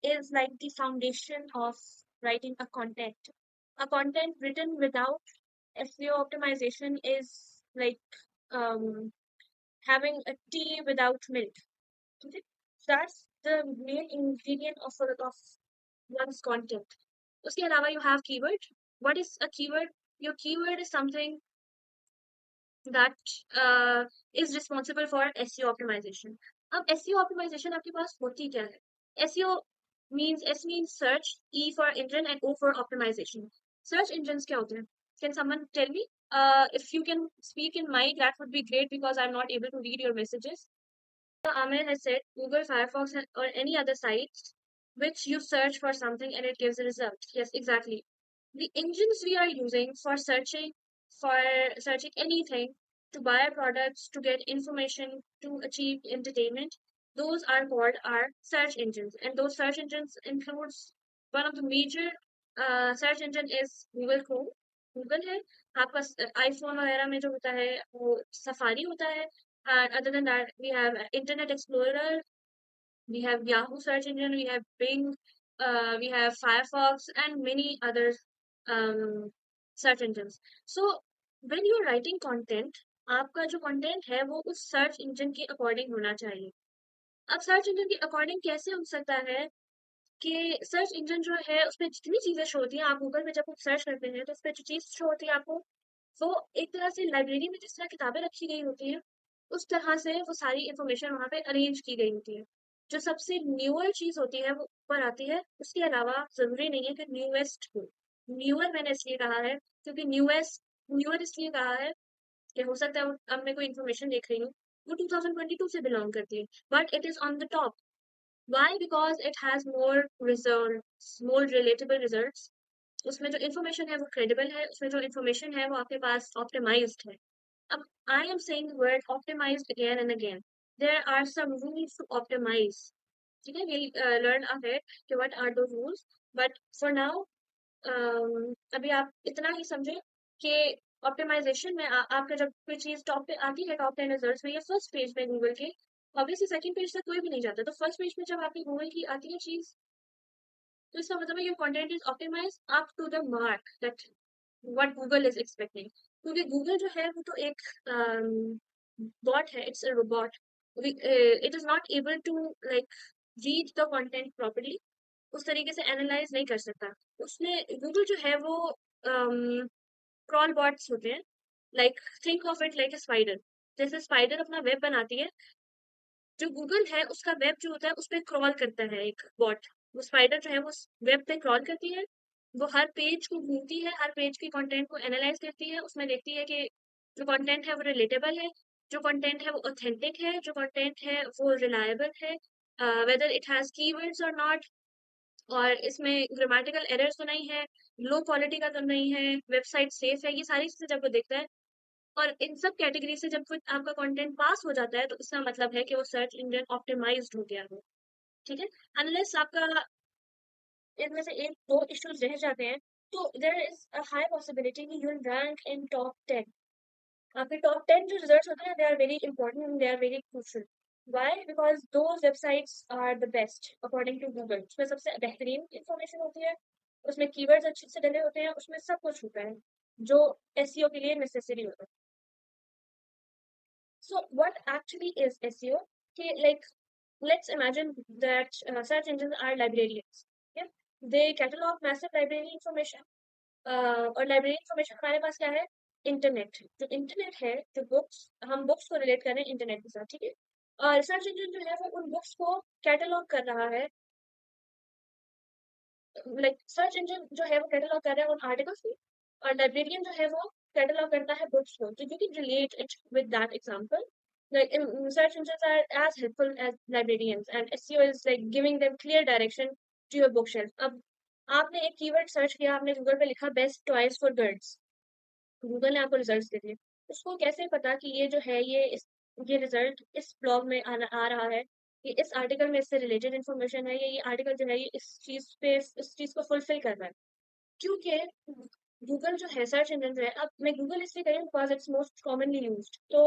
is like the foundation of writing a content. A content written without SEO optimization is like um, having a tea without milk. Okay? That's the main ingredient of one's content. उसके अलावा you have keyword. What is a keyword? Your keyword is something that is responsible for SEO optimization. अब SEO optimization आपके पास होती क्या है? SEO means S means search, E for engine and O for optimization. Search engines क्या होते हैं? Can someone tell me? If you can speak in mic, that would be great because I'm not able to read your messages. Amir has said Google, Firefox, or any other site which you search for something and it gives a result. Yes, exactly. The engines we are using for searching anything, to buy products, to get information, to achieve entertainment, those are called our search engines. And those search engines includes one of the major search engine is Google Chrome. Google है आपका iPhone वगैरह में जो होता है वो safari होता है. And other than that, we have Internet Explorer, we have Yahoo search engine, we have Bing, we have Firefox, and many other um, search engines. So when you are writing content, आपका जो content है वो उस search engine के according होना चाहिए. अब search engine के according कैसे हो सकता है कि search engine जो है उसमें जितनी चीजें शो होती हैं, आप गूगल पे जब सर्च करते हैं तो उस पर जो चीज शो होती है आपको, वो एक तरह से लाइब्रेरी में जिस तरह किताबें रखी गई होती हैं उस तरह से वो सारी इंफॉर्मेशन वहां पे अरेंज की गई होती है. जो सबसे न्यूअर चीज होती है वो ऊपर आती है. उसके अलावा जरूरी नहीं है कि न्यूएस्ट हो. न्यूअर मैंने इसलिए कहा है क्योंकि न्यूअर इसलिए कहा है कि हो सकता है अब मैं कोई इन्फॉर्मेशन देख रही हूँ वो 2022 से बिलोंग करती है but it is on the top. Why? Because it has more results, more relatable results. उसमें जो information है वो credible है, उसमें जो information है वो आपके पास optimized है. अब I am saying the word optimized again and again. There are some rules to optimize. ठीक है, we'll learn ahead कि what are the rules. But for now, अभी आप इतना ही समझे कि ऑप्टिमाइजेशन में आपका जब कोई चीज टॉप पे आती है टॉप 10 रिजल्ट्स में या फर्स्ट पेज में गूगल के, ऑब्वियसली सेकंड पेज तक कोई भी नहीं जाता, तो फर्स्ट पेज में जब आपकी गूगल की आती है चीज तो इसका मतलब है your content is optimize up to the mark that what Google is expecting. क्योंकि गूगल जो है वो तो एक बॉट है, it's a robot. It is not able to like read the content properly. उस तरीके से एनालाइज नहीं कर सकता. उसने गूगल जो है वो क्रॉल बॉट्स होते हैं. Like think of it like a spider. जैसे स्पाइडर अपना वेब बनाती है, जो गूगल है उसका वेब जो होता है उस पर क्रॉल करता है एक बॉट. वो स्पाइडर जो है वो वेब पे क्रॉल करती है, वो हर पेज को घूमती है, हर पेज के कंटेंट को एनालाइज करती है, उसमें देखती है कि जो कंटेंट है वो रिलेटेबल है, जो कंटेंट है वो ऑथेंटिक है, जो कंटेंट है वो रिलायबल है, वेदर इट हैज कीवर्ड्स और नॉट, और इसमें ग्रामेटिकल एरर्स तो नहीं है, लो क्वालिटी का तो नहीं है, वेबसाइट सेफ है. ये सारी चीजें जब वो देखता है और इन सब कैटेगरी से जब कुछ आपका कंटेंट पास हो जाता है तो इसका मतलब है कि वो सर्च इंजन ऑप्टिमाइज्ड हो गया हो. ठीक है. अनलेस आपका इनमें से एक दो इश्यूज रह जाते हैं तो there is a high possibility कि you will rank in top 10. आपके टॉप 10 जो रिजल्ट्स होते हैं they are very important and they are very crucial. Why? Because those websites are the best according to Google. उसमें सबसे बेहतरीन information होती है, उसमें कीवर्ड्स अच्छे से डले होते हैं, उसमें सब कुछ होता है जो एसईओ के लिए नेसेसरी होता है. So what actually is SEO? Okay, like let's imagine that search engines are librarians. Okay, they catalog massive library information. और लाइब्रेरी इंफॉर्मेशन हमारे पास क्या है? इंटरनेट. जो इंटरनेट है, जो बुक्स, हम बुक्स को रिलेट कर रहे हैं इंटरनेट के साथ. ठीक है. और सर्च इंजन जो है वो उन बुक्स को कैटलॉग कर रहा है. लाइक सर्च इंजन जो है वो कैटलॉग कर रहा है उन आर्टिकल्स को, और लाइब्रेरियन जो है वो कैटलॉग करता है बुक्स को. तो you can relate it with that example. Like search engines are as helpful as librarians, and SEO is like giving them clear direction to your bookshelf. अब आपने एक कीवर्ड सर्च किया, आपने गूगल पे लिखा best toys for girls, Google ने आपको results दे दिए. उसको कैसे पता कि ये जो है ये रिजल्ट इस ब्लॉग में आ रहा है, ये इस आर्टिकल में इससे रिलेटेड इन्फॉर्मेशन है, ये आर्टिकल जो है ये इस चीज को फुलफिल कर रहा है. क्योंकि गूगल जो है सर्च इंजन जो है, अब मैं गूगल इसलिए कह रही हूँ because it's most commonly used. तो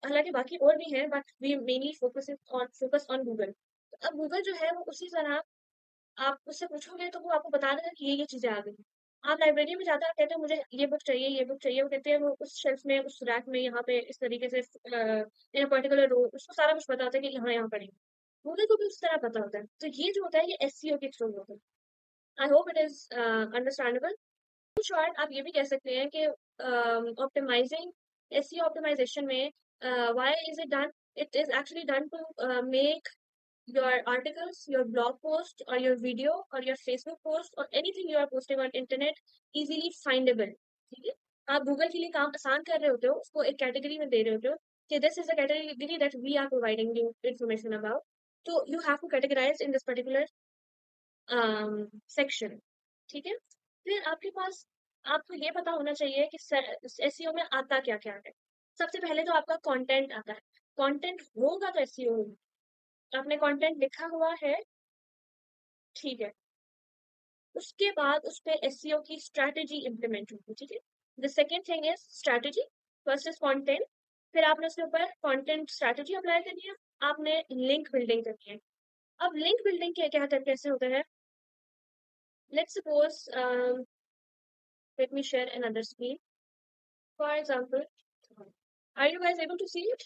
हालांकि बाकी और भी हैं but we mainly focus on Google. अब गूगल जो है वो उसी तरह, आप उससे पूछोगे तो वो आपको बता देगा कि ये चीज़ें आ गई। आप लाइब्रेरी में जाते हो, आप कहते हो मुझे ये बुक चाहिए, ये बुक चाहिए, वो कहते हैं वो उस शेल्फ में, उस रैक में, यहाँ पे इस तरीके से इन अ पर्टिकुलर रो, उसको सारा कुछ पता होता है कि यहाँ यहाँ पड़ेगी। गूगल को भी उस तरह पता होता है। तो ये जो होता है ये एसईओ के थ्रू होता है। I hope it is understandable. In short आप ये भी कह सकते हैं कि ऑप्टिमाइजिंग, एसईओ ऑप्टिमाइजेशन में why is it done, it is actually done to make your articles, your blog post, or your video, or your Facebook post, or anything you are posting on internet easily findable. ठीक है? आप Google के लिए काम आसान कर रहे होते हो, उसको एक कैटेगरी में दे रहे होते हो कि this is the category that we are providing you information about, तो you have to categorize in this particular section. ठीक है? फिर आपके पास, आपको ये पता होना चाहिए कि एसईओ में आता क्या क्या है। सबसे पहले तो आपका कंटेंट आता है। कंटेंट होगा तो एसईओ होगा। आपने कंटेंट लिखा हुआ है, ठीक है, उसके बाद उस पे एसईओ की स्ट्रैटेजी इंप्लीमेंट होगी। ठीक है, the second thing is strategy, first is content, फिर आपने उसके ऊपर कंटेंट स्ट्रैटेजी अप्लाई करनी है, आपने लिंक बिल्डिंग करनी है। अब लिंक बिल्डिंग के क्या कैसे होता है, let's suppose, let me share another screen for example, are you guys able to see it?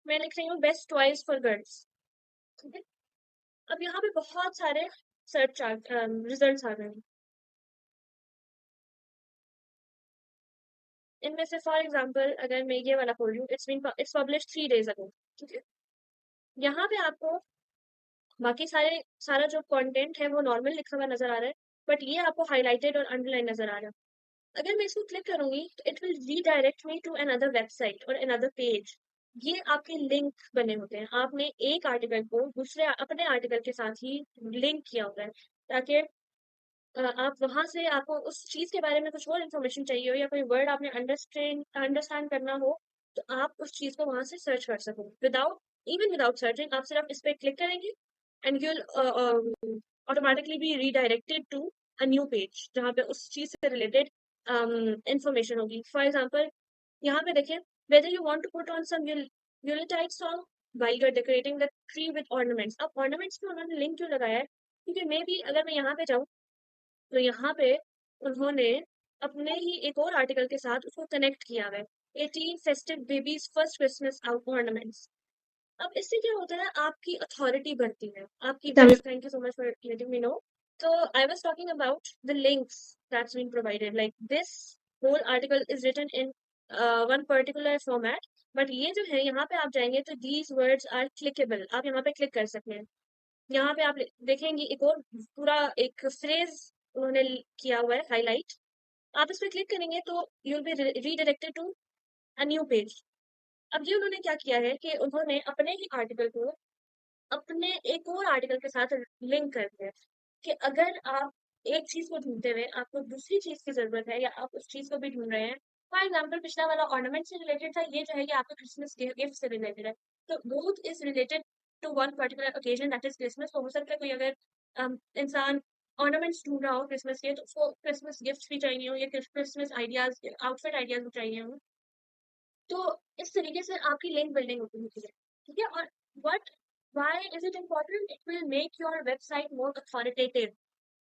मैं लिख रही हूँ बेस्ट टॉयज फॉर गर्ल्स। ठीक है, अब यहाँ पे बहुत सारे सर्च रिजल्ट्स आ रहे हैं। इनमें से फॉर एग्जांपल अगर मैं ये वाला खोल लूँ, इट्स पब्लिश 3 days अगो। ठीक है, यहाँ पे आपको बाकी सारा जो कंटेंट है वो नॉर्मल लिखा हुआ नजर आ रहा है, बट ये आपको हाईलाइटेड और अंडरलाइन नजर आ रहा है। अगर मैं इसको क्लिक करूंगी तो it will redirect me to another website और अनदर पेज। ये आपके लिंक बने होते हैं, आपने एक आर्टिकल को दूसरे अपने आर्टिकल के साथ ही लिंक किया होता है, ताकि आप वहां से, आपको उस चीज के बारे में कुछ और इन्फॉर्मेशन चाहिए हो या कोई वर्ड आपने अंडरस्टैंड करना हो, तो आप उस चीज को वहां से सर्च कर सको विदाउट, इवन विदाउट सर्चिंग। आप सिर्फ इस पे क्लिक करेंगे and you automatically be redirected to a new page जहाँ पे उस चीज से रिलेटेड इंफॉर्मेशन होगी। फॉर एग्जाम्पल यहाँ पे देखें, whether you want to put on some Yuletide song while you're decorating the tree with ornaments। अब ornaments में उन्होंने लिंक क्यों लगाया है, क्योंकि मे बी अगर मैं यहाँ पे जाऊँ तो यहाँ पे उन्होंने अपने ही एक और आर्टिकल के साथ उसको कनेक्ट किया है, 18 festive babies first Christmas ornaments. अब इससे क्या होता है, आपकी अथॉरिटी बढ़ती है, आपकी, thank you so much for letting me know. तो I was talking about the links that's been provided, like this whole article is written in one particular format, but ये जो है यहाँ पे आप जाएंगे तो दीज वर्ड्स आर क्लिकेबल, आप यहाँ पे क्लिक कर सकते हैं। यहाँ पे आप देखेंगे एक और पूरा एक फ्रेज उन्होंने किया हुआ है हाईलाइट, आप इस पे क्लिक करेंगे तो you will be redirected to a new page. अब ये उन्होंने क्या किया है कि उन्होंने अपने ही आर्टिकल को अपने एक और आर्टिकल के साथ लिंक कर दिया, कि अगर आप एक चीज को ढूंढते हुए आपको दूसरी चीज की जरूरत है या आप उस चीज को भी ढूंढ रहे हैं, फॉर एग्जाम्पल पिछला वाला ऑर्नामेंट से रिलेटेड था, ये जो है ये आपके क्रिसमस गिफ्ट से रिलेटेड है। तो both is related to one particular occasion that is Christmas. तो हो सकता है कोई अगर इंसान ऑर्नामेंट्स ढूंढ रहा हो क्रिसमस के, तो उसको क्रिसमस गिफ्ट भी चाहिए हो या क्रिसमस आइडियाज, आउटफिट आइडियाज भी चाहिए हो। तो इस तरीके से आपकी लिंक बिल्डिंग होती है। ठीक है, और what, why is it important, it will make your website more authoritative.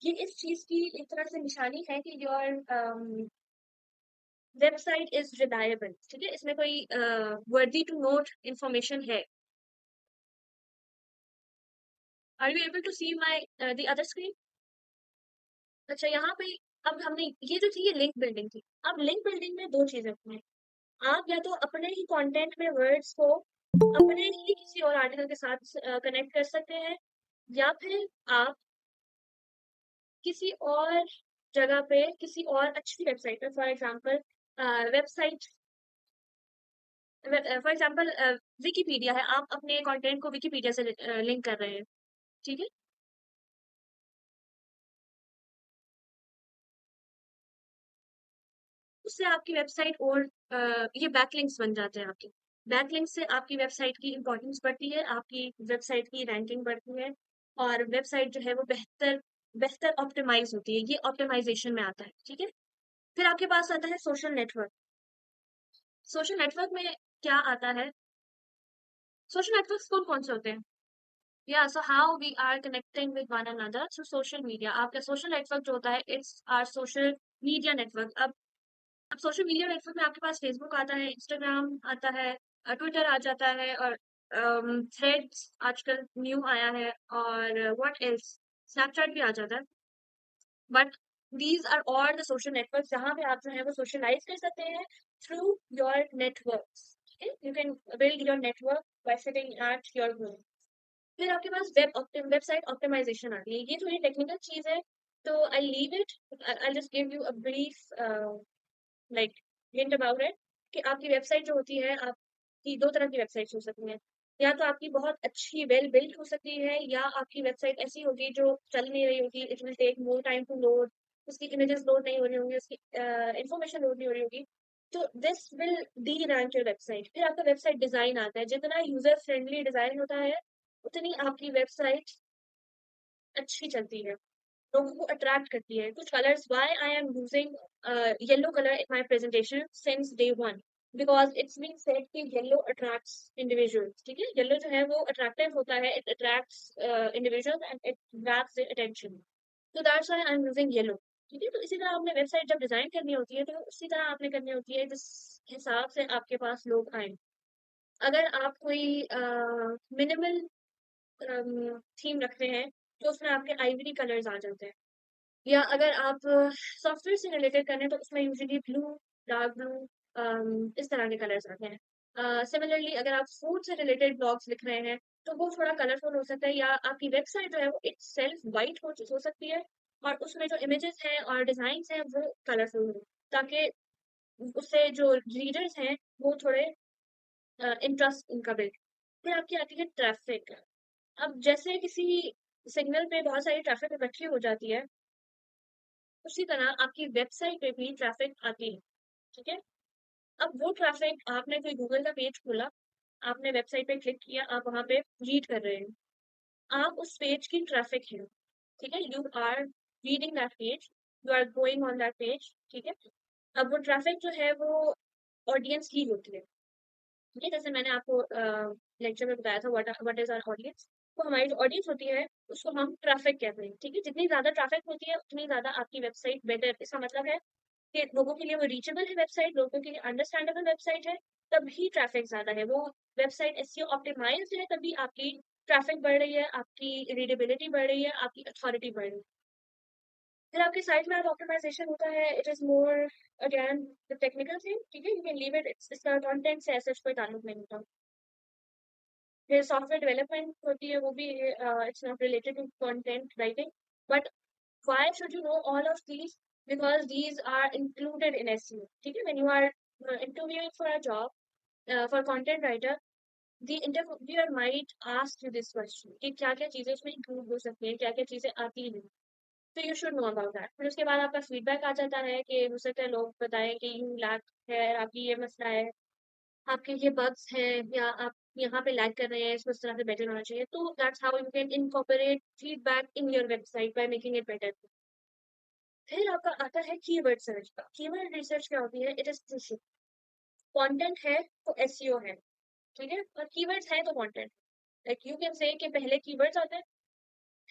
ये इस चीज की एक तरह से निशानी है कि योर वेबसाइट इज रिलायबल। ठीक है, इसमें कोई वर्दी टू नोट इंफॉर्मेशन है। Are you able to see my the other screen? अच्छा, यहाँ पे अब हमने, ये जो थी ये लिंक बिल्डिंग थी। अब लिंक बिल्डिंग में दो चीजें होती हैं, आप या तो अपने ही कंटेंट में वर्ड्स को अपने ही किसी और आर्टिकल के साथ कनेक्ट कर सकते हैं, या फिर आप किसी और जगह पे, किसी और अच्छी वेबसाइट पे, for example website, for example Wikipedia है, आप अपने कंटेंट को विकिपीडिया से लिंक कर रहे हैं। ठीक है, उससे आपकी वेबसाइट और ये बैकलिंक्स बन जाते हैं आपके। बैकलिंक से आपकी वेबसाइट की इंपॉर्टेंस बढ़ती है, आपकी वेबसाइट की रैंकिंग बढ़ती है, और वेबसाइट जो है वो बेहतर बेहतर ऑप्टिमाइज होती है। ये ऑप्टिमाइजेशन में आता है। ठीक है, फिर आपके पास आता है सोशल नेटवर्क। सोशल नेटवर्क में क्या आता है, सोशल नेटवर्क्स कौन कौन से होते हैं? या so how we are connecting with one another through social media. आपका सोशल नेटवर्क जो होता है it's our social media network. अब सोशल मीडिया नेटवर्क में आपके पास फेसबुक आता है, इंस्टाग्राम आता है, ट्विटर आ जाता है, और थ्रेड्स आजकल न्यू आया है, और व्हाट एल्स, स्नैपचैट भी आ जाता है। But these are all the social network जहाँ पे आप जो है वो सोशलाइज कर सकते हैं through your networks. You can build your network bye sitting at your home. फिर आपके पास वेबसाइट ऑप्टिमाइजेशन आती है, ये थोड़ी टेक्निकल चीज है, तो I leave it. I just give you a brief like hint about it, कि आपकी वेबसाइट जो होती है, आपकी दो तरह की वेबसाइट्स हो सकती हैं। या तो आपकी बहुत अच्छी वेल बिल्ड हो सकती है, या आपकी वेबसाइट ऐसी होगी जो चल नहीं रही होगी, it will take more time to load, उसकी इमेजेस लोड नहीं हो रही होंगी, उसकी इंफॉर्मेशन लोड नहीं हो रही होगी, तो this will D rank your website. फिर आपका वेबसाइट डिजाइन आता है, जितना यूजर फ्रेंडली डिजाइन होता है उतनी आपकी वेबसाइट अच्छी चलती है, लोगों को अट्रैक्ट करती है। कुछ colours, why I am using yellow colour in my presentation since day one, because it's been said कि येलो अट्रैक्ट्स इंडिविजुअल्स। ठीक है, येलो जो है वो अट्रैक्टिव होता है, it attracts individuals and it grabs their attention, तो that's why I am using yellow. ठीक है, तो इसी तरह आपने वेबसाइट जब डिजाइन करनी होती है तो उसी तरह आपने करनी होती है जिस हिसाब से आपके पास लोग आए। अगर आप कोई मिनिमल थीम रख रहे हैं तो उसमें आपके आइवरी कलर्स आ जाते हैं, या अगर आप सॉफ्टवेयर से रिलेटेड कर रहे हैं तो उसमें यूजुअली ब्लू, डार्क ब्लू, इस तरह के कलर्स आते हैं। सिमिलरली अगर आप फूड से रिलेटेड ब्लॉग्स लिख रहे हैं तो वो थोड़ा कलरफुल हो सकता है, या आपकी वेबसाइट जो है वो इट्स सेल्फ वाइट हो सकती है, और उसमें जो इमेजेस हैं और डिजाइन हैं वो कलरफुल हो, ताकि उससे जो रीडर्स हैं वो थोड़े इंटरेस्ट उनका बिल्ड। फिर आपकी आती है ट्रैफिक। अब जैसे किसी सिग्नल पे बहुत सारी ट्रैफिक इकट्ठी हो जाती है, उसी तरह आपकी वेबसाइट पे भी ट्रैफिक आती है। ठीक है, अब वो ट्रैफिक, आपने कोई गूगल का पेज खोला, आपने वेबसाइट पे क्लिक किया, आप वहां पे रीड कर रहे हैं, आप उस पेज की ट्रैफिक है। ठीक है, you are reading that page, you are going on that page. ठीक है, अब वो ट्रैफिक जो है वो ऑडियंस की होती है। ठीक है, जैसे मैंने आपको लेक्चर में बताया था व्हाट इज आवर ऑडियंस, तो हमारी जो ऑडियंस होती है उसको हम ट्रैफिक कहते हैं। ठीक है, जितनी ज्यादा ट्रैफिक होती है उतनी ज्यादा आपकी वेबसाइट बेटर, इसका मतलब है कि लोगों के लिए वो रीचेबल है वेबसाइट, लोगों के लिए अंडरस्टैंडेबल वेबसाइट है, तभी ट्रैफिक ज्यादा है। वो वेबसाइट एसईओ ऑप्टिमाइज्ड है, तभी आपकी ट्रैफिक बढ़ रही है, आपकी रीडेबिलिटी बढ़ रही है, आपकी अथॉरिटी बढ़ रही है। फिर आपकी साइट मैप ऑप्टिमाइजेशन होता है, it is more again the technical thing. ठीक है, यू कैन लीव इट, इसका कंटेंट से ऐसा कोई ताल्लुक नहीं होता। फिर सॉफ्टवेयर डेवलपमेंट होती है, वो भी it's not related to content writing, but why should you know all of these? Because these are included in SEO. ठीक है, when you are interviewing for a job, for content writer, the interviewer might ask you this question कि क्या क्या चीजें इसमें include हो सकती हैं, क्या क्या चीजें आती हैं, तो you should know about that. फिर उसके बाद आपका फीडबैक आ जाता है कि हो सकता है लोग बताएं कि यू लैक है, आपकी ये मसला है, आपके ये बग्स हैं, या आप यहाँ पे लैग कर रहे हैं, इसको इस तरह से बेटर होना चाहिए, तो that's how you can incorporate feedback in your website by making it better. फिर आपका आता है कीवर्ड सर्च का। कीवर्ड रिसर्च क्या होती है? It is crucial. कंटेंट है तो एसईओ है, ठीक है, और कीवर्ड्स है तो content. Like you can say कि पहले कीवर्ड्स आते हैं,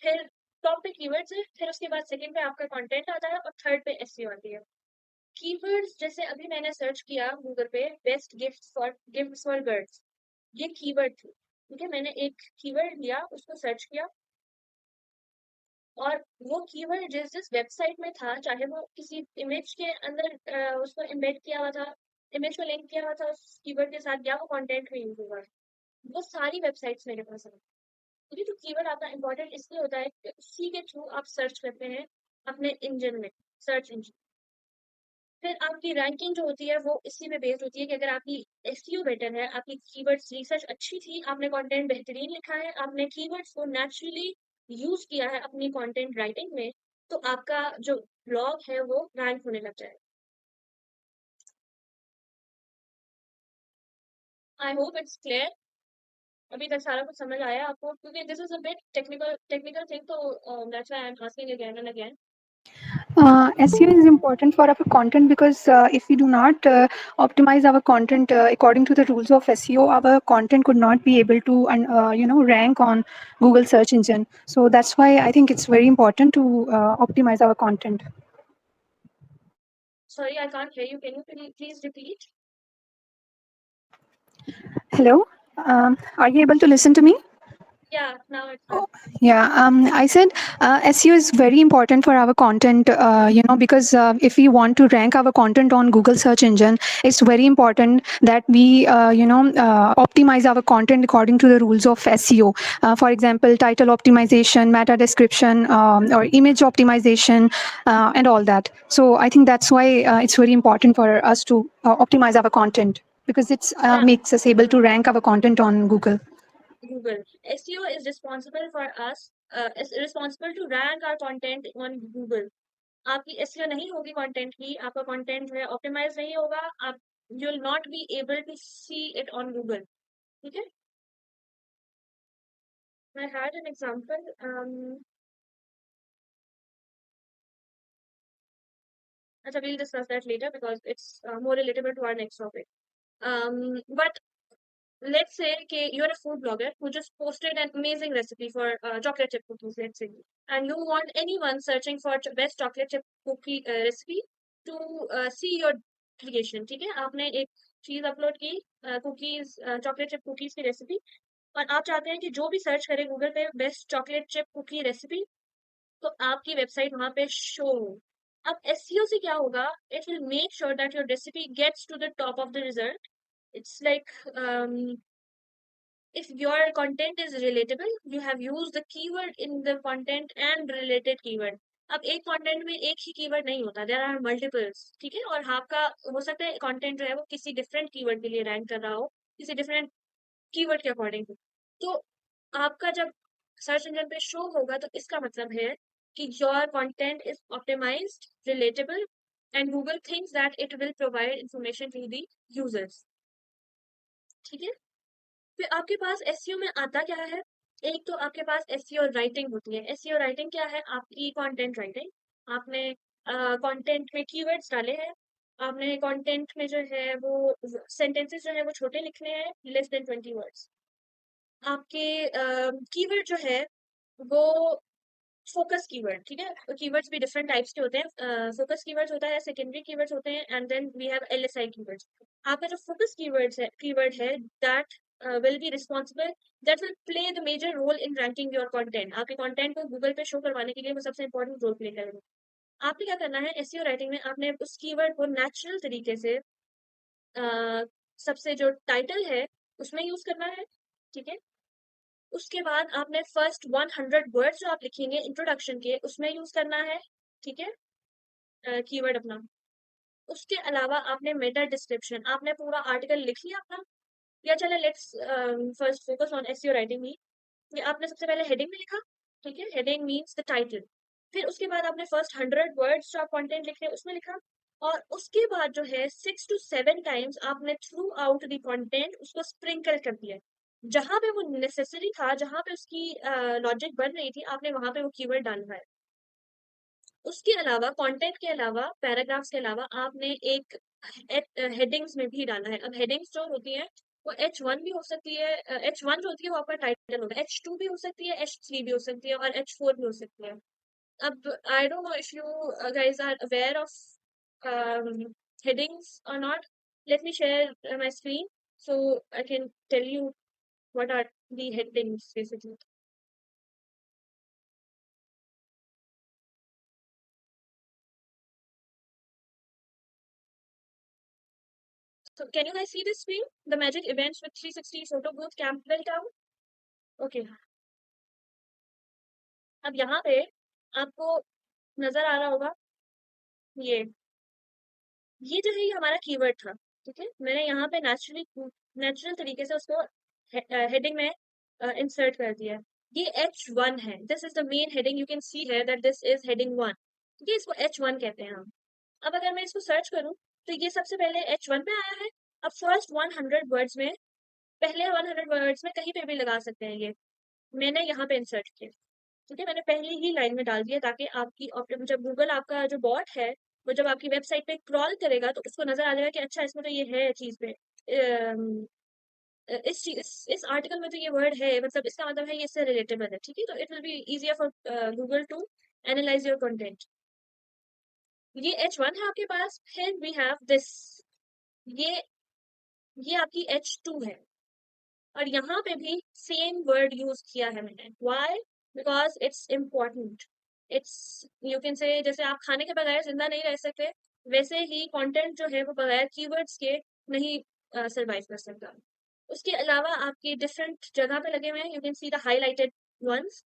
फिर टॉप पे कीवर्ड्स है, फिर उसके बाद सेकंड पे आपका कंटेंट आता है, और थर्ड पे एसईओ आती है। कीवर्ड्स जैसे अभी मैंने सर्च किया गूगल पे, बेस्ट गिफ्ट्स फॉर गर्ल्स, ये कीवर्ड थी। ठीक है, मैंने एक कीवर्ड लिया, उसको सर्च किया, और वो कीवर्ड जिस जिस वेबसाइट में था, चाहे वो किसी इमेज के अंदर उसको एम्बेड किया हुआ था, इमेज को लिंक किया हुआ था उस कीवर्ड के साथ, या वो कंटेंट में यूज हुआ है, वो सारी वेबसाइट्स मेरे पास है। क्योंकि तो कीवर्ड आपका इंपॉर्टेंट इसलिए होता है कि उसी के थ्रू आप सर्च करते हैं अपने इंजन में, सर्च इंजन। फिर आपकी रैंकिंग जो होती है वो इसी में बेस्ड होती है कि अगर आपकी एसईओ बेटर है, आपकी कीवर्ड्स रिसर्च अच्छी थी, आपने कंटेंट बेहतरीन लिखा है, आपने कीवर्ड्स को नेचुरली यूज किया है अपनी कंटेंट राइटिंग में, तो आपका जो ब्लॉग है वो रैंक होने लग जाएगा। आई होप इट्स क्लियर, अभी तक सारा कुछ समझ आया आपको, क्योंकि this is a bit technical technical thing, तो that's why I am asking again and again. SEO is important for our content because if we do not optimize our content according to the rules of SEO, our content could not be able to rank on Google search engine. So that's why I think it's very important to optimize our content. Sorry, I can't hear you. Can you please repeat? Hello, are you able to listen to me? Yeah, now it's Oh, done. yeah, I said SEO is very important for our content, because if we want to rank our content on Google search engine, it's very important that we, optimize our content according to the rules of SEO. For example, title optimization, meta description, or image optimization, and all that. So I think that's why it's very important for us to optimize our content because it Yeah, makes us able to rank our content on Google. Google. SEO is responsible for us, is responsible to rank our content on Google. आपकी SEO नहीं होगी content की, आपका content जो है optimise नहीं होगा, आप you will not be able to see it on Google. ठीक है. I had an example. Acha, we'll discuss that later because it's more relatable to our next topic. But let's say okay, you're a food blogger who just posted an amazing recipe for chocolate chip cookies, let's say, and you want anyone searching for best chocolate chip cookie recipe to see your creation. ठीक है, आपने एक चीज upload की, cookies, chocolate chip cookies की recipe, और आप चाहते हैं कि जो भी सर्च करे गूगल पे best chocolate chip cookie recipe, तो आपकी वेबसाइट वहां पे शो हो. अब एसईओ से क्या होगा? It will make sure that your recipe gets to the top of the result. It's like if your content is relatable, you have used the keyword in the content and related keyword. अब एक content में एक ही keyword नहीं होता, there are multiples. ठीक है, और आपका हो सकता है कंटेंट जो है वो किसी डिफरेंट कीवर्ड के लिए रैंक कर रहा हो, किसी डिफरेंट कीवर्ड के अकॉर्डिंग. तो आपका जब सर्च इंजन पे शो होगा तो इसका मतलब है कि your content is optimized, relatable, and Google thinks that it will provide information to the users. ठीक है. फिर आपके पास एसईओ में आता क्या है? एक तो आपके पास एसईओ राइटिंग होती है. एसईओ राइटिंग क्या है? आपकी कंटेंट राइटिंग. आपने कंटेंट में कीवर्ड्स डाले हैं, आपने कंटेंट में जो है वो सेंटेंसेस जो है वो छोटे लिखने हैं, लेस देन 20 वर्ड्स. आपके कीवर्ड जो है वो फोकस कीवर्ड. ठीक है, कीवर्ड्स भी डिफरेंट टाइप्स के होते हैं. फोकस कीवर्ड्स होता है, सेकेंडरी कीवर्ड्स होते हैं, and then we have LSI keywords. आपका जो फोकस कीवर्ड है that will be responsible, that will play the major role in ranking your content. आपके कंटेंट को गूगल पे शो करवाने के लिए वो सबसे इंपॉर्टेंट रोल प्ले करेगा. आपने क्या करना है एसईओ राइटिंग में? आपने उस कीवर्ड को नेचुरल तरीके से सबसे जो टाइटल है उसमें यूज करना है. ठीक है. उसके बाद आपने फर्स्ट 100 वर्ड्स जो आप लिखेंगे इंट्रोडक्शन के उसमें यूज करना है. ठीक है, कीवर्ड अपना. उसके अलावा आपने मेटा डिस्क्रिप्शन, आपने पूरा आर्टिकल लिख लिया अपना. या चले let's first focus on SEO writing ही. ये आपने सबसे पहले हेडिंग में लिखा. ठीक है, हेडिंग मीन्स द टाइटल. फिर उसके बाद आपने फर्स्ट 100 वर्ड्स जो आप कंटेंट लिख रहे हैं उसमें लिखा. और उसके बाद जो है 6 to 7 टाइम्स आपने थ्रू आउट द कंटेंट उसको स्प्रिंकल कर दिया. जहां पे वो नेसेसरी था, जहां पे उसकी लॉजिक बन रही थी, आपने वहां पे वो कीवर्ड डालना है. उसके अलावा कंटेंट के अलावा, पैराग्राफ्स के अलावा आपने एक हेडिंग्स में भी डालना है. अब हेडिंग्स जो होती है वो H1 भी हो सकती है. H1 जो होती है वो आपका टाइटल होता है, H2 भी हो सकती है, H3 भी हो सकती है, और H4 भी हो सकती है. अब I don't know if you guys are aware of headings or not. Let me share my screen so I can tell you what are the headings basically. So can you guys see this screen? The magic events with 360 photo booth Campbell Town. Okay. अब यहाँ पे आपको नजर आ रहा होगा ये ये जो है ये हमारा कीवर्ड था. ठीक है, मैंने यहाँ पे नेचुरल तरीके से उसको हेडिंग में इंसर्ट कर दिया. ये H1 है. This is the main heading. You can सी है दैट दिस इज हेडिंग 1. ठीक है, इसको H1 कहते हैं हम. अब अगर मैं इसको सर्च करूं तो ये सबसे पहले H1 पे आया है. अब फर्स्ट 100 वर्ड्स में, पहले 100 वर्ड्स में कहीं पे भी लगा सकते हैं. ये मैंने यहाँ पे इंसर्ट किया. ठीक है, मैंने पहली ही लाइन में डाल दिया ताकि आपकी जब गूगल आपका जो बॉट है वो जब आपकी वेबसाइट पे क्रॉल करेगा तो उसको नजर आ जाएगा कि अच्छा इसमें तो ये है चीज पे इस आर्टिकल में तो ये वर्ड है, मतलब इसका मतलब है ये इससे रिलेटेबल है। ठीक है, तो it will be easier for Google to analyse your content. ये H1 है आपके पास, फिर वी हैव दिस, ये ये आपकी H2 है, और यहाँ पे भी सेम वर्ड यूज किया है मैंने। Why? Because it's important. It's, you can say, जैसे आप खाने के बगैर जिंदा नहीं रह सकते, वैसे ही कंटेंट जो है वो बगैर कीवर्ड्स के नहीं सरवाइव कर सकता। उसके अलावा आपके डिफरेंट जगह पे लगे हुए हैं, you can see the highlighted ones,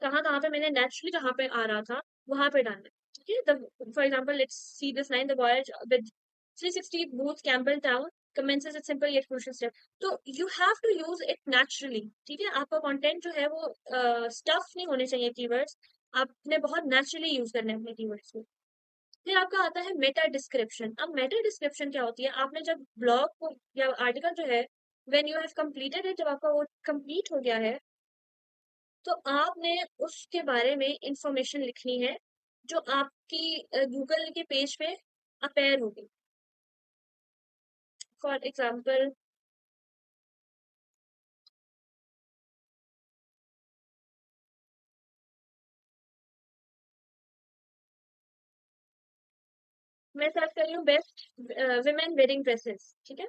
कहाँ कहाँ पे मैंने नेचुरली जहाँ पे आ रहा था वहां पे डालना है। ठीक है, the for example let's see this line, the voyage with 360 booth Campbell town commences with simple yet crucial step। So you have to use it naturally. ठीक है, आपका कंटेंट जो है वो स्टफ नहीं होने चाहिए कीवर्ड्स, आपने बहुत नेचुरली यूज करने हैं अपने कीवर्ड्स को। फिर आपका आता है मेटा डिस्क्रिप्शन। अब मेटा डिस्क्रिप्शन क्या होती है? आपने जब ब्लॉग को या आर्टिकल जो है, when you have completed it, जब आपका वो कंप्लीट हो गया है, तो आपने उसके बारे में इंफॉर्मेशन लिखनी है जो आपकी गूगल के पेज पे अपेयर होगी। फॉर एग्जाम्पल, मैं सर्च कर रही हूँ बेस्ट विमेन वेडिंग ड्रेसेस। ठीक है,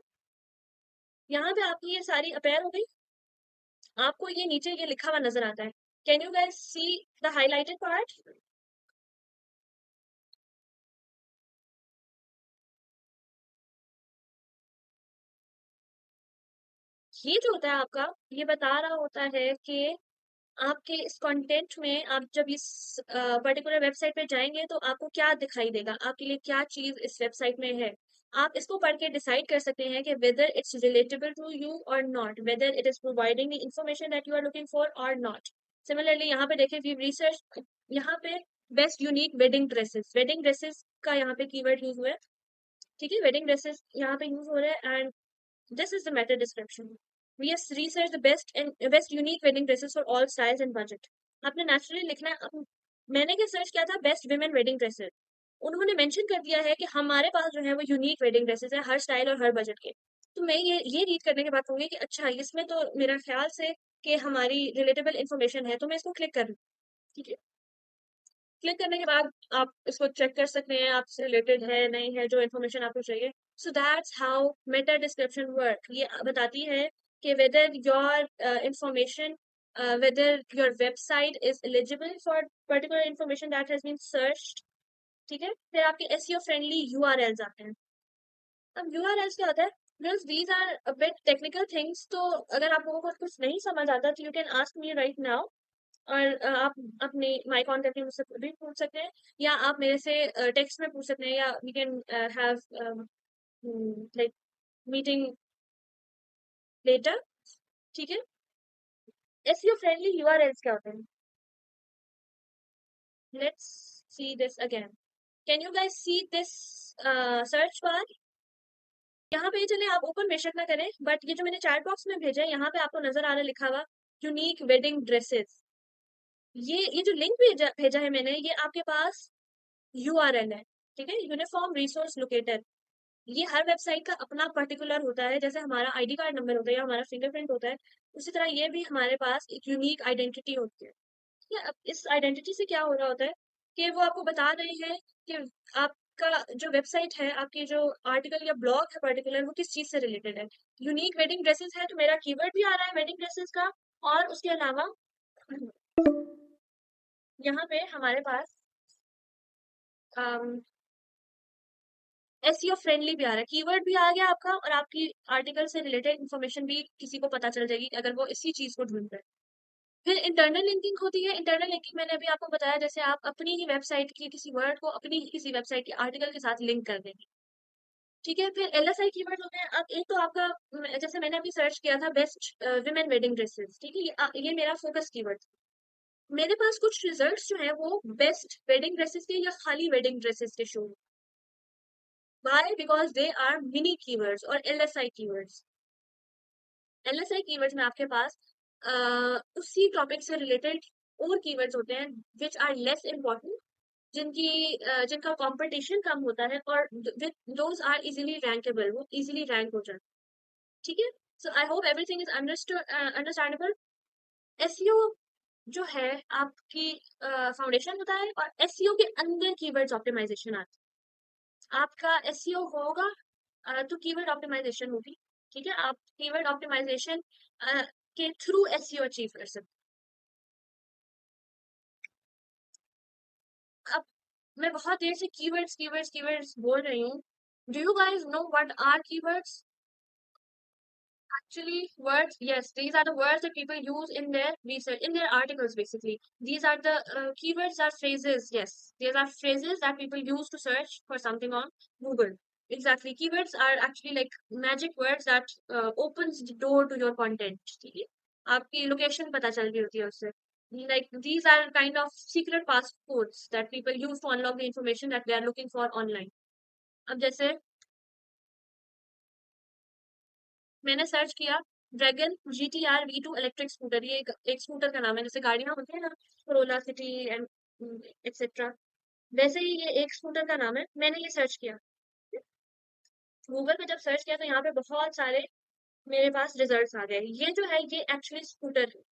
यहाँ पे आपकी ये सारी अपेयर हो गई, आपको ये नीचे ये लिखा हुआ नजर आता है। Can you guys C the highlighted part? ये जो होता है आपका, ये बता रहा होता है कि आपके इस कंटेंट में आप जब इस पर्टिकुलर वेबसाइट पे जाएंगे तो आपको क्या दिखाई देगा, आपके लिए क्या चीज इस वेबसाइट में है। आप इसको पढ़ के डिसाइड कर सकते हैं कि whether it's relatable to you और not, whether it is providing the information that you are looking for और नॉट। सिमिलरली यहाँ पे देखिए, वी रिसर्च, यहाँ पे बेस्ट यूनिक वेडिंग ड्रेसेस का यहाँ पे कीवर्ड यूज हुआ है। ठीक है, वेडिंग ड्रेसेस यहाँ पे यूज हो रहा है, and this is the meta description. We have researched the best unique wedding dresses for all styles and budget. आपने नेचुरली लिखना है। मैंने क्या सर्च किया था? Best women wedding dresses. उन्होंने मेंशन कर दिया है कि हमारे पास जो है वो यूनिक वेडिंग ड्रेसेस है, हर स्टाइल और हर बजट के। तो मैं ये रीड करने के बाद कहूंगी कि अच्छा, इसमें तो मेरा ख्याल से कि हमारी रिलेटेबल इंफॉर्मेशन है, तो मैं इसको क्लिक कर लूँ। ठीक है, क्लिक करने के बाद आप इसको चेक कर सकते हैं आपसे रिलेटेड है नहीं है जो इन्फॉर्मेशन आपको चाहिए। So that's how meta description work. ये बताती है कि whether your information, whether your website is eligible for particular information that has been searched. ठीक है, फिर आपके एसईओ फ्रेंडली यूआरएल्स आते हैं। अब यूआरएल्स क्या होता है? Girls, these are a bit technical things, तो अगर आप लोगों को कुछ नहीं समझ आता तो you can ask me right now, और आप अपने माई कॉन्टेक्ट में मुझसे भी पूछ सकते हैं, या आप मेरे से टेक्स्ट में पूछ सकते हैं, या we can have like meeting later. ठीक है, एसईओ फ्रेंडली यूआरएल्स क्या होते हैं? Let's see this again. Can you guys see this search bar? यहाँ पे चले, आप ओपन बेशक ना करें, बट ये जो मैंने चैट बॉक्स में भेजा है, यहाँ पे आपको नजर आ रहा है लिखा हुआ यूनिक वेडिंग ड्रेसेस। ये जो लिंक भेजा भेजा है मैंने, ये आपके पास यूआरएल है। ठीक है, यूनिफॉर्म रिसोर्स लोकेटर। ये हर वेबसाइट का अपना पर्टिकुलर होता है, जैसे हमारा आईडी कार्ड नंबर होता है या हमारा फिंगरप्रिंट होता है, उसी तरह ये भी हमारे पास एक यूनिक आइडेंटिटी होती है। ठीक है, अब इस आइडेंटिटी से क्या हो रहा होता है कि वो आपको बता रहे हैं कि आपका जो वेबसाइट है, आपकी जो आर्टिकल या ब्लॉग है पर्टिकुलर, वो किस चीज से रिलेटेड है। यूनिक वेडिंग ड्रेसेस है तो मेरा कीवर्ड भी आ रहा है वेडिंग ड्रेसेस का, और उसके अलावा यहाँ पे हमारे पास एसईओ फ्रेंडली भी आ रहा है, कीवर्ड भी आ गया आपका, और आपकी आर्टिकल से रिलेटेड इन्फॉर्मेशन भी किसी को पता चल जाएगी अगर वो इसी चीज को ढूंढ रहे हैं। फिर इंटरनल लिंकिंग होती है। इंटरनल लिंकिंग मैंने अभी आपको बताया, जैसे आप अपनी ही वेबसाइट की किसी वर्ड को अपनी ही किसी वेबसाइट के आर्टिकल के साथ लिंक कर देंगे। ठीक है, फिर एलएसआई कीवर्ड होते हैं। अब एक तो आपका, जैसे मैंने अभी सर्च किया था बेस्ट विमेन वेडिंग ड्रेसेस। ठीक है, ये मेरा फोकस कीवर्ड। मेरे पास कुछ रिजल्ट्स जो है वो बेस्ट वेडिंग ड्रेसेस के या खाली वेडिंग ड्रेसेस के show. Why? Because they are mini keywords और LSI keywords। LSI keywords में आपके पास उसी टॉपिक से रिलेटेड और कीवर्ड्स होते हैं विच आर लेस इम्पोर्टेंट, जिनका कंपटीशन कम होता है, और दोज आर इजीली रैंकेबल, वो इजीली रैंक हो जाए। ठीक है, so I hope everything is understandable. SEO जो है आपकी फाउंडेशन होता है, और एसईओ के अंदर कीवर्ड्स ऑप्टिमाइजेशन आता है। आपका एसईओ होगा तो कीवर्ड ऑप्टिमाइजेशन होगी। ठीक है, आप कीवर्ड ऑप्टिमाइजेशन के थ्रू एसईओ अचीव कर सकते हैं। अब मैं बहुत देर से कीवर्ड्स कीवर्ड्स कीवर्ड्स बोल रही हूँ। Do you guys know what are keywords? Actually, words, yes, these are the words that people use in their research, in their articles, basically. These are the keywords are phrases, yes. These are phrases that people use to search for something on Google. Exactly. Keywords are actually like magic words that opens the door to your content. ठीक है? आपकी location पता चल रही होती है उससे. Like these are kind of secret passcodes that people use to unlock the information that they are looking for online. अब जैसे मैंने सर्च किया dragon GTR V2 electric scooter, ये एक स्कूटर का नाम है, जैसे गाड़ियां होती है ना, कोरोला, सिटी एंड एक्सेट्रा, वैसे ही ये एक स्कूटर का नाम है। मैंने ये सर्च किया गूगल पे, जब सर्च किया तो यहाँ पे बहुत सारे मेरे पास रिजल्ट्स आ गए। ये जो है ये एक्चुअली स्कूटर है।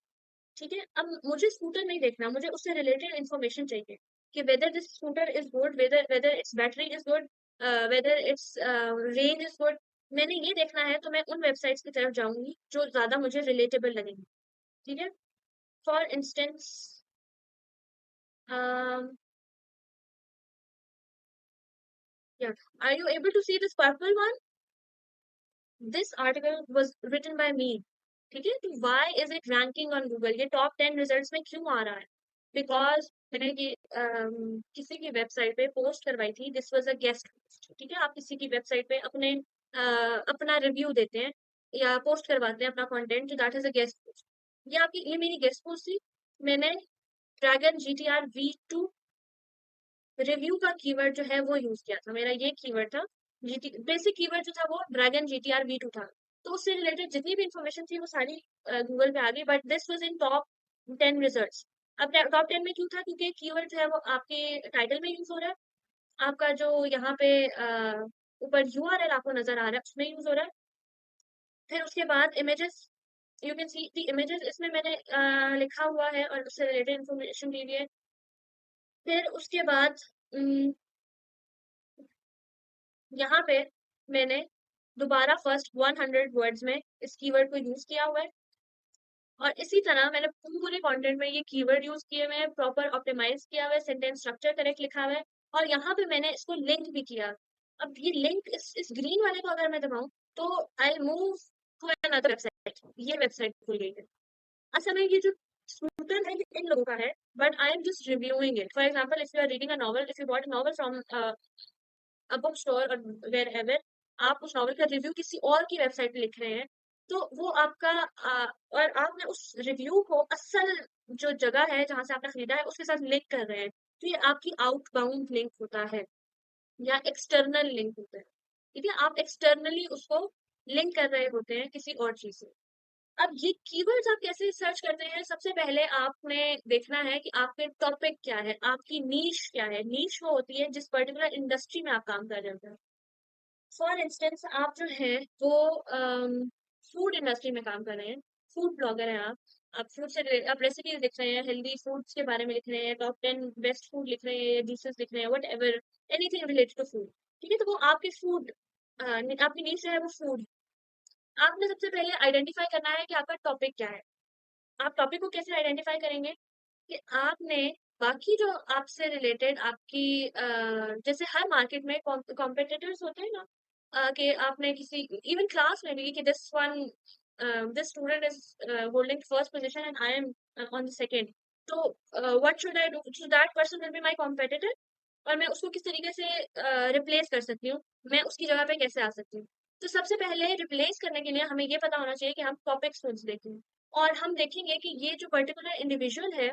ठीक है, अब मुझे स्कूटर नहीं देखना, मुझे उससे रिलेटेड इन्फॉर्मेशन चाहिए कि whether this scooter is good, whether whether its battery is good, whether its range is good. मैंने ये देखना है तो मैं उन वेबसाइट्स की तरफ जाऊंगी जो ज्यादा मुझे रिलेटेबल लगेंगी। ठीक है, for instance are you able to see this purple one? This article was written by me. ठीक है, तो why is it ranking on Google, ये टॉप 10 रिजल्ट्स में क्यों आ रहा है? बिकॉज मैंने ये किसी की वेबसाइट पे पोस्ट करवाई थी, this was a guest post. ठीक है, आप किसी की वेबसाइट पे अपना रिव्यू देते हैं या पोस्ट करवाते हैं अपना कंटेंट, तो that is a guest post. ये मेरी गेस्ट पोस्ट थी। मैंने ड्रैगन GTR V2 रिव्यू का कीवर्ड जो है वो यूज किया था, मेरा ये कीवर्ड था। जीटी बेसिक कीवर्ड जो था वो ड्रैगन GTR V2 था। तो उससे रिलेटेड जितनी भी इंफॉर्मेशन थी वो सारी गूगल पे आ गई, but this was in top 10 results. अब टॉप 10 में क्यों था? क्योंकि कीवर्ड जो है वो आपके टाइटल में यूज हो रहा है, आपका जो यहाँ पे ऊपर URL आपको नजर आ रहा है उसमें यूज हो रहा है। फिर उसके बाद images, you can C the images, इसमें मैंने लिखा हुआ है और उससे रिलेटेड इन्फॉर्मेशन दी हुई है। फिर उसके बाद यहाँ पे मैंने दोबारा फर्स्ट 100 वर्ड्स में इस कीवर्ड को यूज किया हुआ है, और इसी तरह मैंने पूरे कंटेंट में ये कीवर्ड यूज किए हुए हैं, प्रॉपर ऑप्टिमाइज किया हुआ है, सेंटेंस स्ट्रक्चर करेक्ट लिखा हुआ है, और यहाँ पे मैंने इसको लिंक भी किया। अब ये लिंक इस ग्रीन वाले को अगर मैं दबाऊं तो I move to another website, ये वेबसाइट खुल गई है। असल में ये जो स्कूटर है ये इन लोगों का है, but I am just reviewing it. For example, if you are reading a novel, if you bought a novel from a book store और वेयर एवर, आप उस नॉवल का रिव्यू किसी और की वेबसाइट पे लिख रहे हैं, तो वो आपका और आपने उस रिव्यू को असल जो जगह है जहां से आपने खरीदा है उसके साथ लिंक कर रहे हैं, तो ये आपकी आउटबाउंड लिंक होता है या एक्सटर्नल लिंक होता है। ठीक है, आप एक्सटर्नली उसको लिंक कर रहे होते हैं किसी और चीज से। अब ये कीवर्ड्स आप कैसे सर्च करते हैं? सबसे पहले आपने देखना है कि आपके टॉपिक क्या है, आपकी नीश क्या है। नीश वो होती है जिस पर्टिकुलर इंडस्ट्री में आप काम कर रहे हैं। फॉर इंस्टेंस, आप जो है वो फूड इंडस्ट्री में काम कर रहे हैं, फूड ब्लॉगर हैं आप फूड से आप रेसिपीज लिख रहे हैं, हेल्दी फूड्स के बारे में लिख रहे हैं, टॉप 10 बेस्ट फूड लिख रहे हैं, डिशेस लिख रहे हैं, whatever, anything related to food. ठीक है, तो वो आपके फूड, आपकी नीश जो है वो फूड। आपने सबसे पहले आइडेंटिफाई करना है कि आपका टॉपिक क्या है। आप टॉपिक को कैसे आइडेंटिफाई करेंगे? कि आपने बाकी जो आपसे रिलेटेड आपकी जैसे हर मार्केट में कॉम्पिटिटर्स होते हैं ना, कि आपने किसी इवन क्लास में भी कि this student is holding first position and I am on the second, तो what should I do, so that person will be my competitor, और मैं उसको किस तरीके से रिप्लेस कर सकती हूँ, मैं उसकी जगह पे कैसे आ सकती हूँ। तो सबसे पहले रिप्लेस करने के लिए हमें ये पता होना चाहिए कि हम टॉपिक्स कौन से देखें, और हम देखेंगे कि ये जो पर्टिकुलर इंडिविजुअल है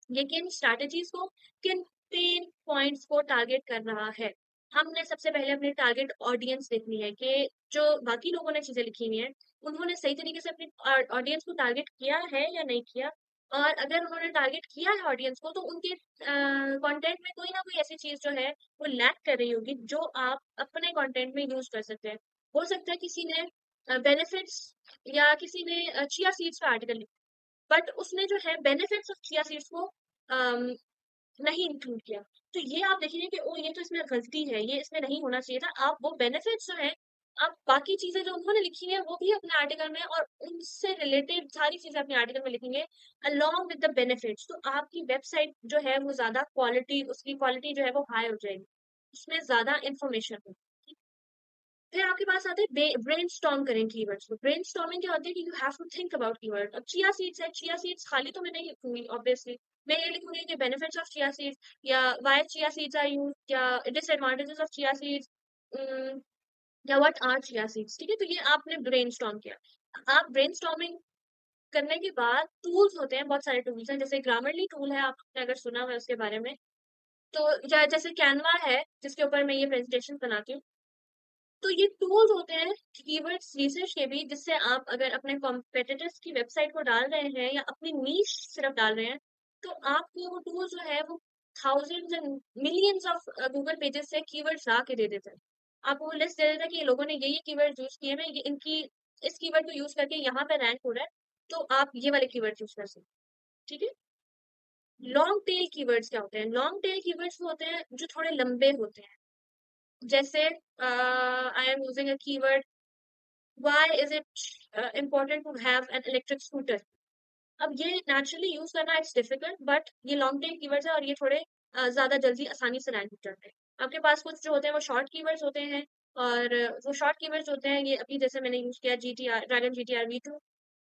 ये किन स्ट्रैटेजीज को, किन पेन पॉइंट्स को टारगेट कर रहा है। हमने सबसे पहले अपनी टारगेट ऑडियंस देखनी है कि जो बाकी लोगों ने चीजें लिखी हुई हैं उन्होंने सही तरीके से अपनी ऑडियंस को टारगेट किया है या नहीं किया। और अगर उन्होंने टारगेट किया है ऑडियंस को, तो उनके कंटेंट में कोई ना कोई ऐसी चीज जो है वो लैक कर रही होगी, जो आप अपने कंटेंट में यूज कर सकते हैं। हो सकता है किसी ने बेनिफिट्स, या किसी ने चिया सीड्स का आर्टिकल लिखा, बट उसने जो है बेनिफिट्स ऑफ चिया सीड्स को नहीं इंक्लूड किया। तो ये आप देखेंगे कि ओ, ये तो इसमें गलती है, ये इसमें नहीं होना चाहिए था। आप वो बेनिफिट्स जो है, आप बाकी चीजें जो उन्होंने लिखी है वो भी अपने आर्टिकल में, और उनसे रिलेटेड सारी चीजें अपने आर्टिकल में लिखेंगे अलोंग विद द बेनिफिट्स। तो आपकी वेबसाइट जो है वो ज्यादा क्वालिटी, उसकी क्वालिटी जो है वो हाई हो जाएगी, उसमें ज्यादा इंफॉर्मेशन होगी। फिर आपके पास आते हैं ब्रेन स्टॉर्म करें कीवर्ड्स को। ब्रेन स्टॉर्मिंग क्या होती है कि you have to think about keyword. अब चिया सीड्स है, चिया सीड्स खाली तो मैं नहीं लिखूंगी ऑब्वियसली, मैं ये लिखूंगी कि बेनिफिट्स ऑफ चिया सीड्स, या why chia seeds are used, या डिसएडवांटेजेस ऑफ चिया सीड्स, या व्हाट आर चिया सीड्स। ठीक है, तो ये आपने ब्रेन स्टॉर्म किया। आप ब्रेन स्टॉर्मिंग करने के बाद टूल्स होते हैं, बहुत सारे टूल्स हैं, जैसे ग्रामरली टूल है, आपने अगर सुना हुआ है उसके बारे में, तो जैसे कैनवा है जिसके ऊपर मैं ये प्रेजेंटेशन बनाती हूँ। तो ये टूल्स होते हैं कीवर्ड्स रिसर्च के भी, जिससे आप अगर अपने कॉम्पिटिटर्स की वेबसाइट को डाल रहे हैं या अपनी नीश सिर्फ डाल रहे हैं, तो आपको वो टूल जो है वो thousands and millions of Google pages से कीवर्ड्स ला के दे देते हैं। आपको वो लिस्ट दे देता है कि ये लोगों ने ये कीवर्ड यूज किए हैं, ये इनकी इस कीवर्ड को यूज करके यहाँ पे रैंक हो रहा है, तो आप ये वाले कीवर्ड यूज कर सकते हैं। ठीक है। लॉन्ग टेल कीवर्ड्स क्या होते हैं? लॉन्ग टेल कीवर्ड्स वो होते हैं जो थोड़े लंबे होते हैं। जैसे आई am using a keyword, why is it important to have an electric scooter? अब ये नेचुरली यूज करना इट्स डिफिकल्ट, बट ये लॉन्ग टेल कीवर्ड्स है, और ये थोड़े ज्यादा जल्दी आसानी से रैंक करते हैं। आपके पास कुछ जो होते हैं वो शॉर्ट कीवर्ड्स होते हैं, और वो शॉर्ट कीवर्ड्स होते हैं, ये अभी जैसे मैंने यूज किया GTR, ड्रैगन GTR V2,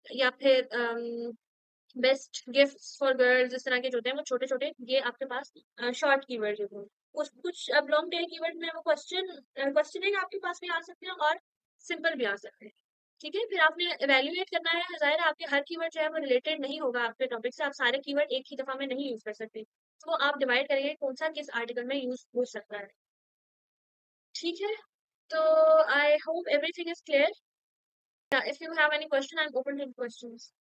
या फिर बेस्ट गिफ्ट्स फॉर गर्ल्स, इस तरह के जो होते हैं वो छोटे छोटे, ये आपके पास शॉर्ट कीवर्ड होते हैं। कुछ कुछ अब लॉन्ग टेल कीवर्ड में वो क्वेश्चनिंग आपके पास भी आ सकते हैं, और सिंपल भी आ सकते हैं। ठीक है, फिर आपने एवेल्युएट करना है, जाहिर है आपके हर कीवर्ड जो है वो रिलेटेड नहीं होगा आपके टॉपिक से, आप सारे कीवर्ड एक ही दफा में नहीं यूज कर सकते, तो आप डिवाइड करेंगे कौन सा किस आर्टिकल में यूज हो सकता है। ठीक है, तो आई hope everything is clear. If you have any question, I am open two questions.